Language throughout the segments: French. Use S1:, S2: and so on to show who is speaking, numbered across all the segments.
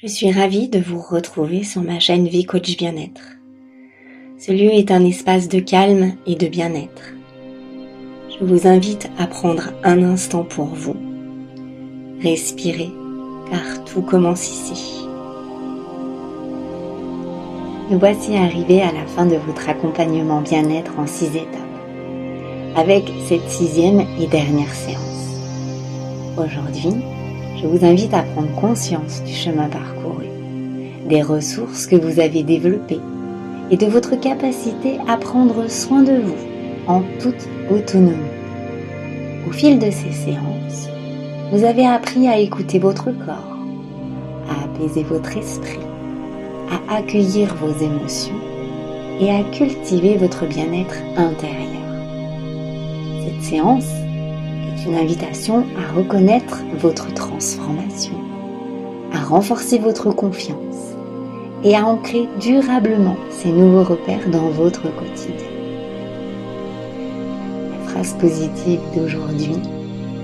S1: Je suis ravie de vous retrouver sur ma chaîne Vie Coach Bien-être. Ce lieu est un espace de calme et de bien-être. Je vous invite à prendre un instant pour vous. Respirez, car tout commence ici. Nous voici arrivés à la fin de votre accompagnement bien-être en 6 étapes, avec cette 6e et dernière séance. Aujourd'hui, je vous invite à prendre conscience du chemin parcouru, des ressources que vous avez développées et de votre capacité à prendre soin de vous en toute autonomie. Au fil de ces séances, vous avez appris à écouter votre corps, à apaiser votre esprit, à accueillir vos émotions et à cultiver votre bien-être intérieur. Cette séance est une invitation à reconnaître votre transformation, à renforcer votre confiance et à ancrer durablement ces nouveaux repères dans votre quotidien. La phrase positive d'aujourd'hui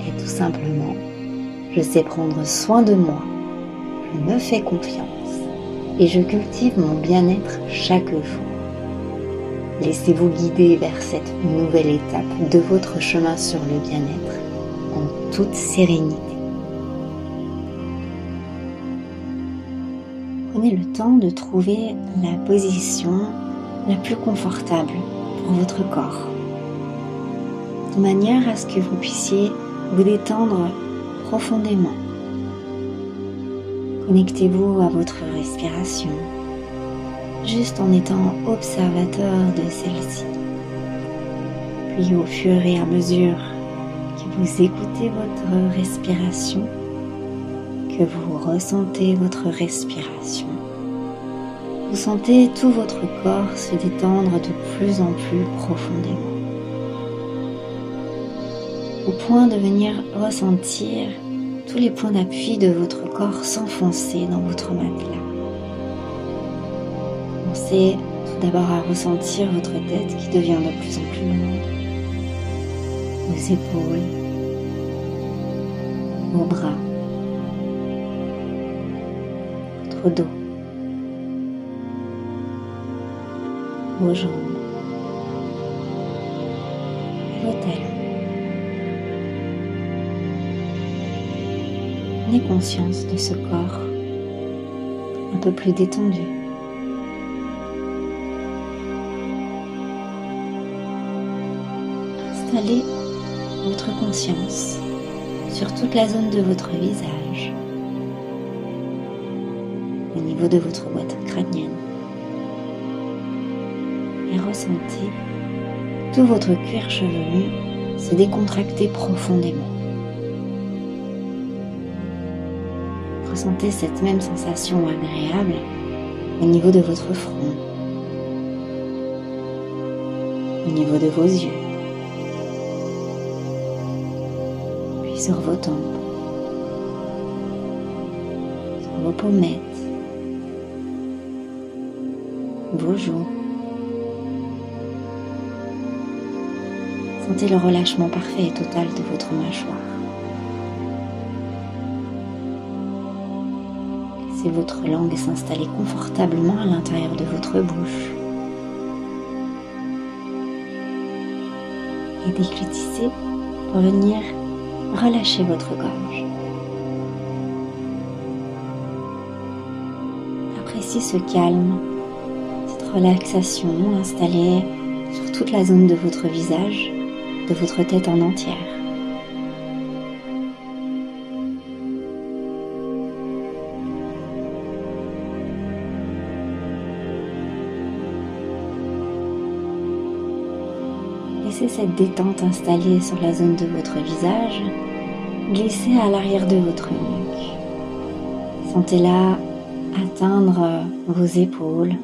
S1: est tout simplement « Je sais prendre soin de moi, je me fais confiance et je cultive mon bien-être chaque jour ». Laissez-vous guider vers cette nouvelle étape de votre chemin sur le bien-être en toute sérénité. Prenez le temps de trouver la position la plus confortable pour votre corps, de manière à ce que vous puissiez vous détendre profondément. Connectez-vous à votre respiration, juste en étant observateur de celle-ci. Puis au fur et à mesure que vous écoutez votre respiration, que vous ressentez votre respiration, vous sentez tout votre corps se détendre de plus en plus profondément, au point de venir ressentir tous les points d'appui de votre corps s'enfoncer dans votre matelas. Pensez tout d'abord à ressentir votre tête qui devient de plus en plus lourde, vos épaules, vos bras, votre dos, vos jambes et vos talons. Prenez conscience de ce corps un peu plus détendu. Installez votre conscience sur toute la zone de votre visage, au niveau de votre boîte crânienne, et ressentez tout votre cuir chevelu se décontracter profondément. Ressentez cette même sensation agréable au niveau de votre front, au niveau de vos yeux, puis sur vos tempes, sur vos pommettes, vos joues. Sentez le relâchement parfait et total de votre mâchoire. Laissez votre langue s'installer confortablement à l'intérieur de votre bouche. Et déglutissez pour venir relâcher votre gorge. Appréciez ce calme, cette relaxation installée sur toute la zone de votre visage, de votre tête en entière. Laissez cette détente installée sur la zone de votre visage glisser à l'arrière de votre nuque. Sentez-la atteindre vos épaules.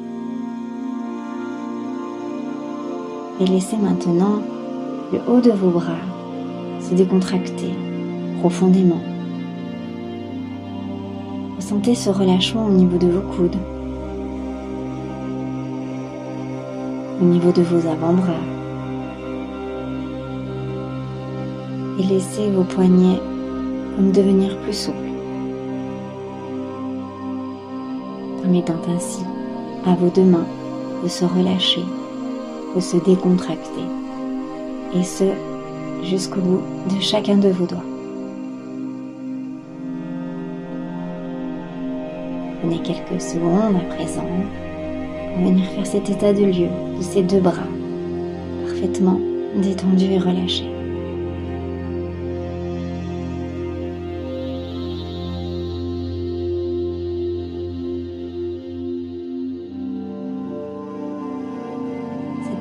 S1: Et laissez maintenant le haut de vos bras se décontracter profondément. Ressentez ce relâchement au niveau de vos coudes, au niveau de vos avant-bras. Et laissez vos poignets comme devenir plus souples. permettant ainsi à vos deux mains de se relâcher, de se décontracter, et ce, jusqu'au bout de chacun de vos doigts. Prenez quelques secondes à présent pour venir faire cet état de lieu de ces deux bras, parfaitement détendus et relâchés.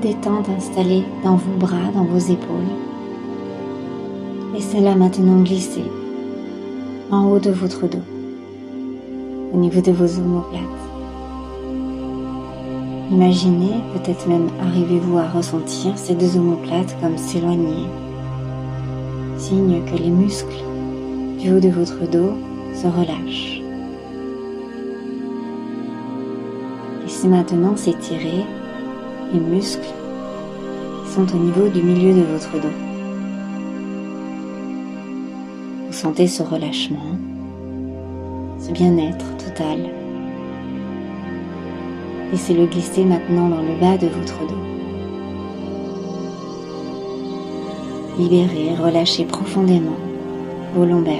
S1: Détente installée dans vos bras, dans vos épaules. Laissez-la maintenant glisser en haut de votre dos, au niveau de vos omoplates. Imaginez, peut-être même arrivez-vous à ressentir ces deux omoplates comme s'éloigner, signe que les muscles du haut de votre dos se relâchent. Laissez maintenant s'étirer les muscles qui sont au niveau du milieu de votre dos. Vous sentez ce relâchement, ce bien-être total. Laissez-le glisser maintenant dans le bas de votre dos. Libérez, relâchez profondément vos lombaires.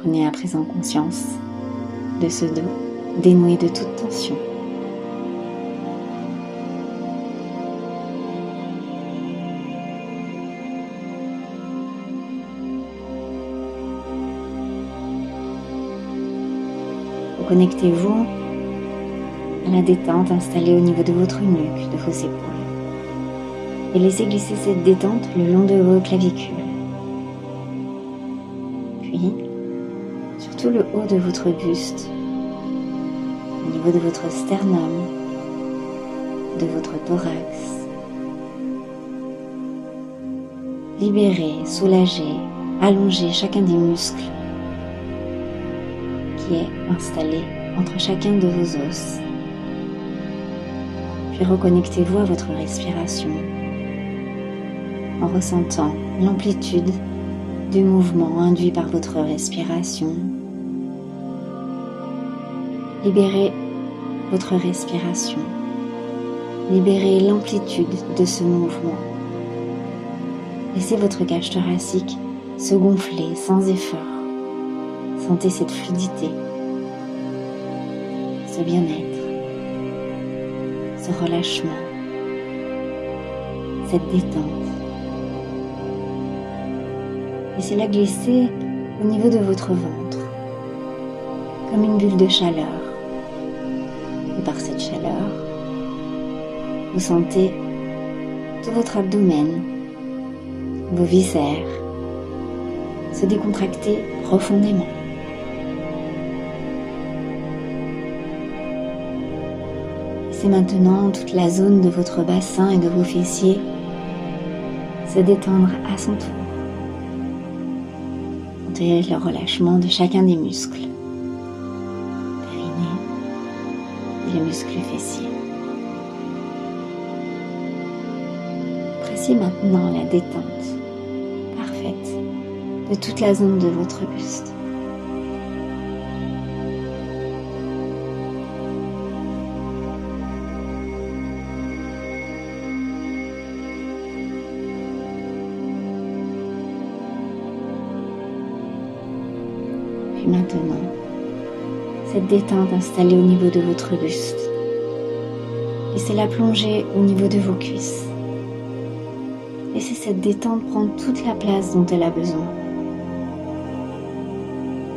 S1: Prenez à présent conscience de ce dos dénoué de toute tension. Connectez-vous à la détente installée au niveau de votre nuque, de vos épaules, et laissez glisser cette détente le long de vos clavicules. Puis, sur tout le haut de votre buste, au niveau de votre sternum, de votre thorax. Libérez, soulagez, allongez chacun des muscles qui est installé entre chacun de vos os. Puis reconnectez-vous à votre respiration en ressentant l'amplitude du mouvement induit par votre respiration. Libérez votre respiration. Libérez l'amplitude de ce mouvement. Laissez votre cage thoracique se gonfler sans effort. Sentez cette fluidité, ce bien-être, ce relâchement, cette détente. Laissez-la glisser au niveau de votre ventre, comme une bulle de chaleur. Et par cette chaleur, vous sentez tout votre abdomen, vos viscères, se décontracter profondément. Laissez maintenant toute la zone de votre bassin et de vos fessiers se détendre à son tour. Sentez le relâchement de chacun des muscles, périnée et les muscles fessiers. Appréciez maintenant la détente parfaite de toute la zone de votre buste. Puis maintenant, cette détente installée au niveau de votre buste, laissez-la plonger au niveau de vos cuisses. Laissez cette détente prendre toute la place dont elle a besoin.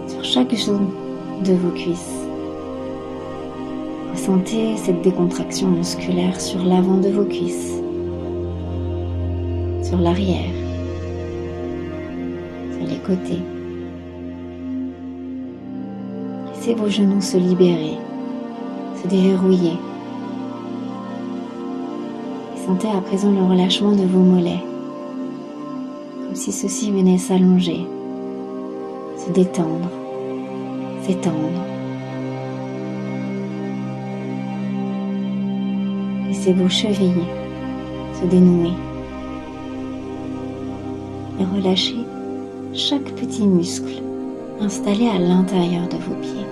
S1: Sur chaque zone de vos cuisses, ressentez cette décontraction musculaire sur l'avant de vos cuisses, sur l'arrière, sur les côtés. Laissez vos genoux se libérer, se déverrouiller. Et sentez à présent le relâchement de vos mollets, comme si ceux-ci venaient s'allonger, se détendre, s'étendre. Laissez vos chevilles se dénouer et relâchez chaque petit muscle installé à l'intérieur de vos pieds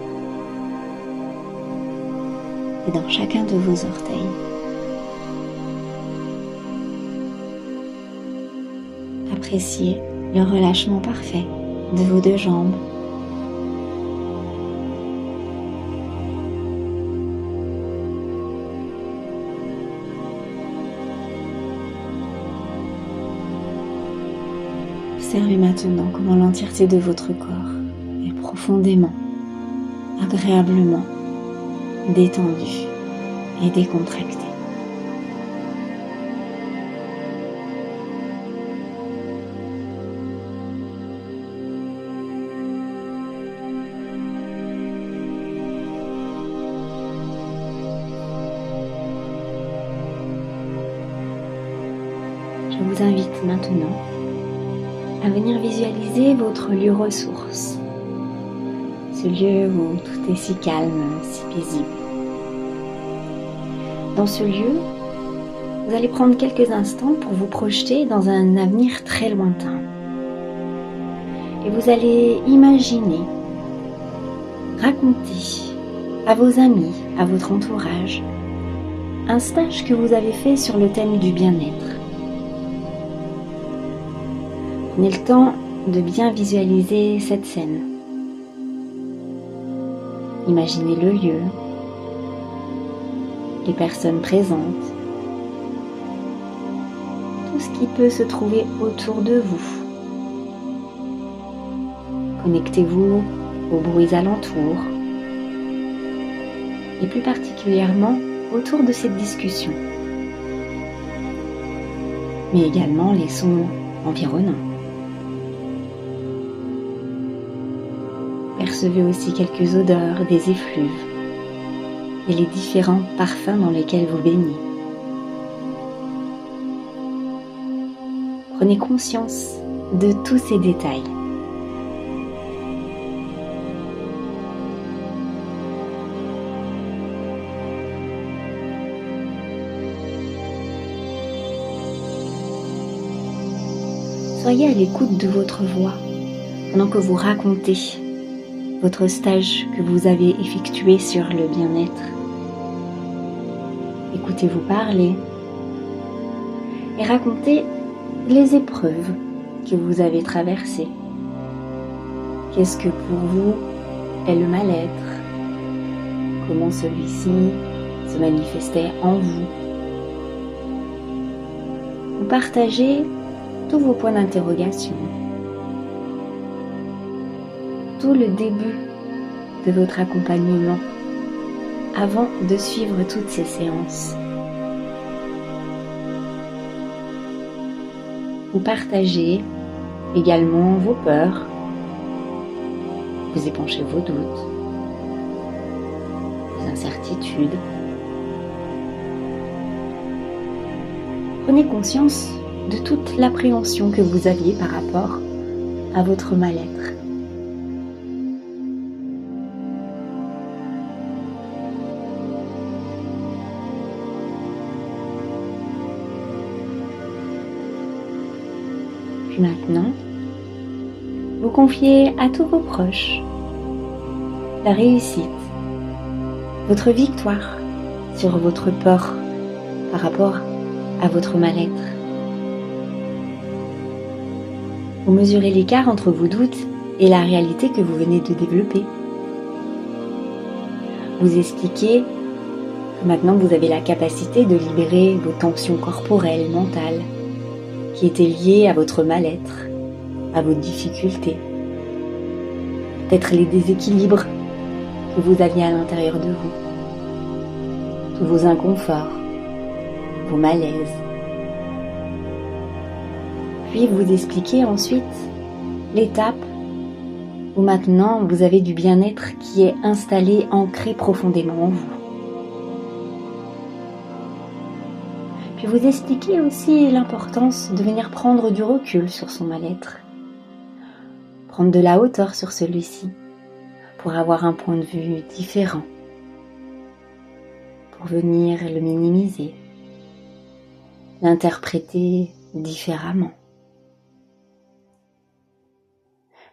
S1: et dans chacun de vos orteils. Appréciez le relâchement parfait de vos deux jambes. Observez maintenant comment l'entièreté de votre corps est profondément, agréablement détendue et décontractée. Je vous invite maintenant à venir visualiser votre lieu ressource, ce lieu où tout est si calme, si paisible. Dans ce lieu, vous allez prendre quelques instants pour vous projeter dans un avenir très lointain. Et vous allez imaginer, raconter à vos amis, à votre entourage, un stage que vous avez fait sur le thème du bien-être. Prenez le temps de bien visualiser cette scène. Imaginez le lieu, les personnes présentes, tout ce qui peut se trouver autour de vous. Connectez-vous aux bruits alentours et plus particulièrement autour de cette discussion, mais également les sons environnants. Percevez aussi quelques odeurs des effluves et les différents parfums dans lesquels vous baignez. Prenez conscience de tous ces détails. Soyez à l'écoute de votre voix pendant que vous racontez votre stage que vous avez effectué sur le bien-être. Écoutez-vous parler et racontez les épreuves que vous avez traversées. Qu'est-ce que pour vous est le mal-être? Comment celui-ci se manifestait en vous? Vous partagez tous vos points d'interrogation, tout le début de votre accompagnement avant de suivre toutes ces séances. Vous partagez également vos peurs, vous épanchez vos doutes, vos incertitudes. Prenez conscience de toute l'appréhension que vous aviez par rapport à votre mal-être. Puis maintenant, vous confiez à tous vos proches la réussite, votre victoire sur votre peur par rapport à votre mal-être. Vous mesurez l'écart entre vos doutes et la réalité que vous venez de développer. Vous expliquez que maintenant vous avez la capacité de libérer vos tensions corporelles, mentales, qui étaient liées à votre mal-être, à vos difficultés, peut-être les déséquilibres que vous aviez à l'intérieur de vous, tous vos inconforts, vos malaises. Puis vous expliquez ensuite l'étape où maintenant vous avez du bien-être qui est installé, ancré profondément en vous. Puis vous expliquez aussi l'importance de venir prendre du recul sur son mal-être, prendre de la hauteur sur celui-ci pour avoir un point de vue différent, pour venir le minimiser, l'interpréter différemment.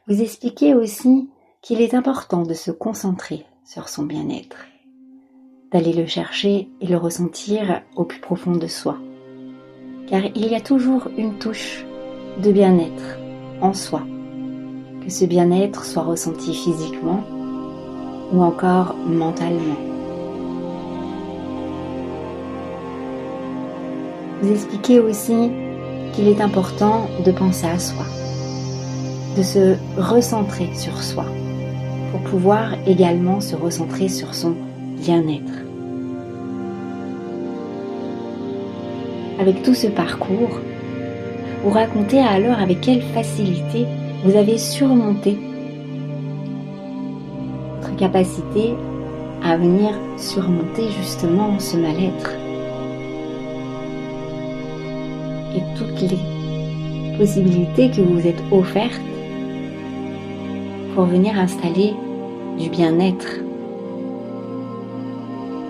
S1: Vous expliquez aussi qu'il est important de se concentrer sur son bien-être, d'aller le chercher et le ressentir au plus profond de soi. Car il y a toujours une touche de bien-être en soi, que ce bien-être soit ressenti physiquement ou encore mentalement. Vous expliquez aussi qu'il est important de penser à soi, de se recentrer sur soi, pour pouvoir également se recentrer sur son bien-être. Avec tout ce parcours, vous racontez alors avec quelle facilité vous avez surmonté votre capacité à venir surmonter justement ce mal-être et toutes les possibilités que vous vous êtes offertes pour venir installer du bien-être.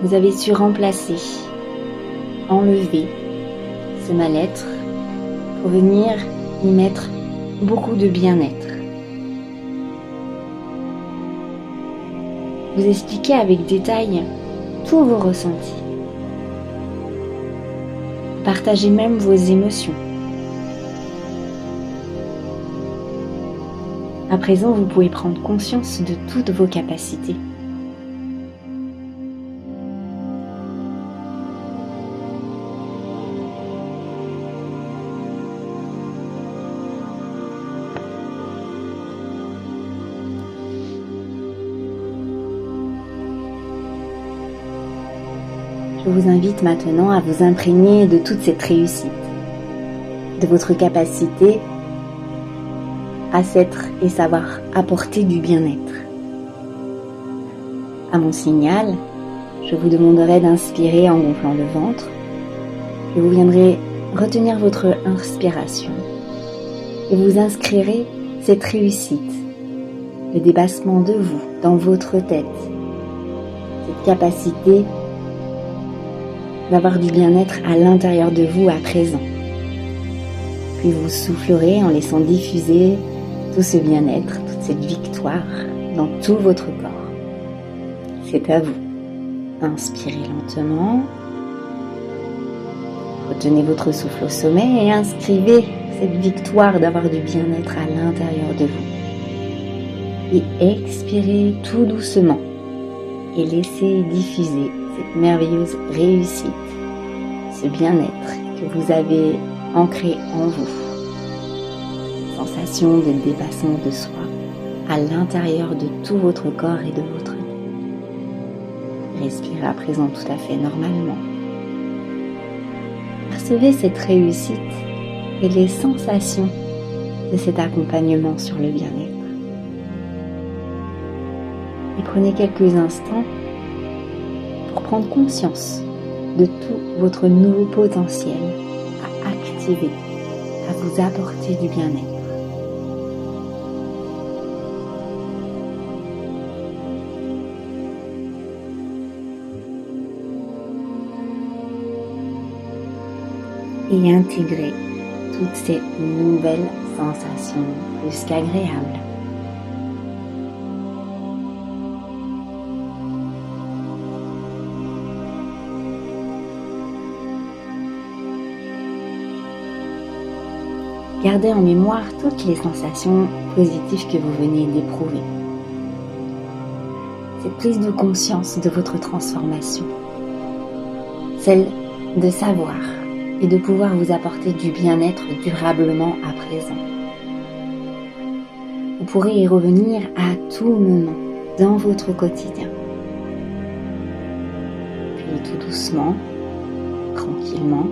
S1: Vous avez su remplacer, enlever ce mal-être pour venir y mettre beaucoup de bien-être. Vous expliquez avec détail tous vos ressentis. Partagez même vos émotions. À présent, vous pouvez prendre conscience de toutes vos capacités. Je vous invite maintenant à vous imprégner de toute cette réussite, de votre capacité à s'être et savoir apporter du bien-être. À mon signal, je vous demanderai d'inspirer en gonflant le ventre et vous viendrez retenir votre inspiration et vous inscrirez cette réussite, le dépassement de vous dans votre tête, cette capacité d'avoir du bien-être à l'intérieur de vous à présent. Puis vous soufflerez en laissant diffuser tout ce bien-être, toute cette victoire dans tout votre corps. C'est à vous. Inspirez lentement. Retenez votre souffle au sommet et inscrivez cette victoire d'avoir du bien-être à l'intérieur de vous. Et expirez tout doucement et laissez diffuser cette merveilleuse réussite, ce bien-être que vous avez ancré en vous. Sensation de dépassement de soi à l'intérieur de tout votre corps et de votre vie. Respirez à présent tout à fait normalement. Percevez cette réussite et les sensations de cet accompagnement sur le bien-être. Et prenez quelques instants pour prendre conscience de tout votre nouveau potentiel à activer, à vous apporter du bien-être. Et intégrer toutes ces nouvelles sensations plus qu'agréables. Gardez en mémoire toutes les sensations positives que vous venez d'éprouver. Cette prise de conscience de votre transformation, celle de savoir et de pouvoir vous apporter du bien-être durablement à présent. Vous pourrez y revenir à tout moment dans votre quotidien. Puis tout doucement, tranquillement,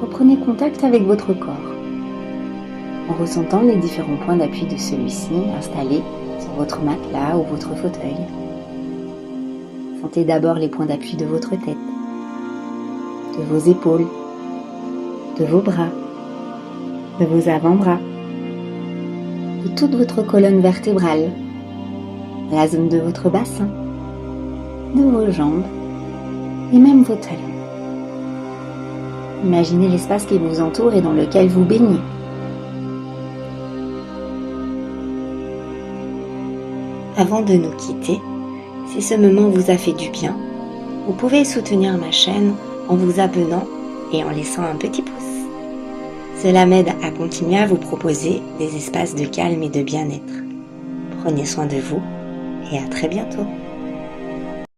S1: reprenez contact avec votre corps en ressentant les différents points d'appui de celui-ci installés sur votre matelas ou votre fauteuil. Sentez d'abord les points d'appui de votre tête, de vos épaules, de vos bras, de vos avant-bras, de toute votre colonne vertébrale, la zone de votre bassin, de vos jambes et même vos talons. Imaginez l'espace qui vous entoure et dans lequel vous baignez. Avant de nous quitter, si ce moment vous a fait du bien, vous pouvez soutenir ma chaîne en vous abonnant et en laissant un petit pouce. Cela m'aide à continuer à vous proposer des espaces de calme et de bien-être. Prenez soin de vous et à très bientôt.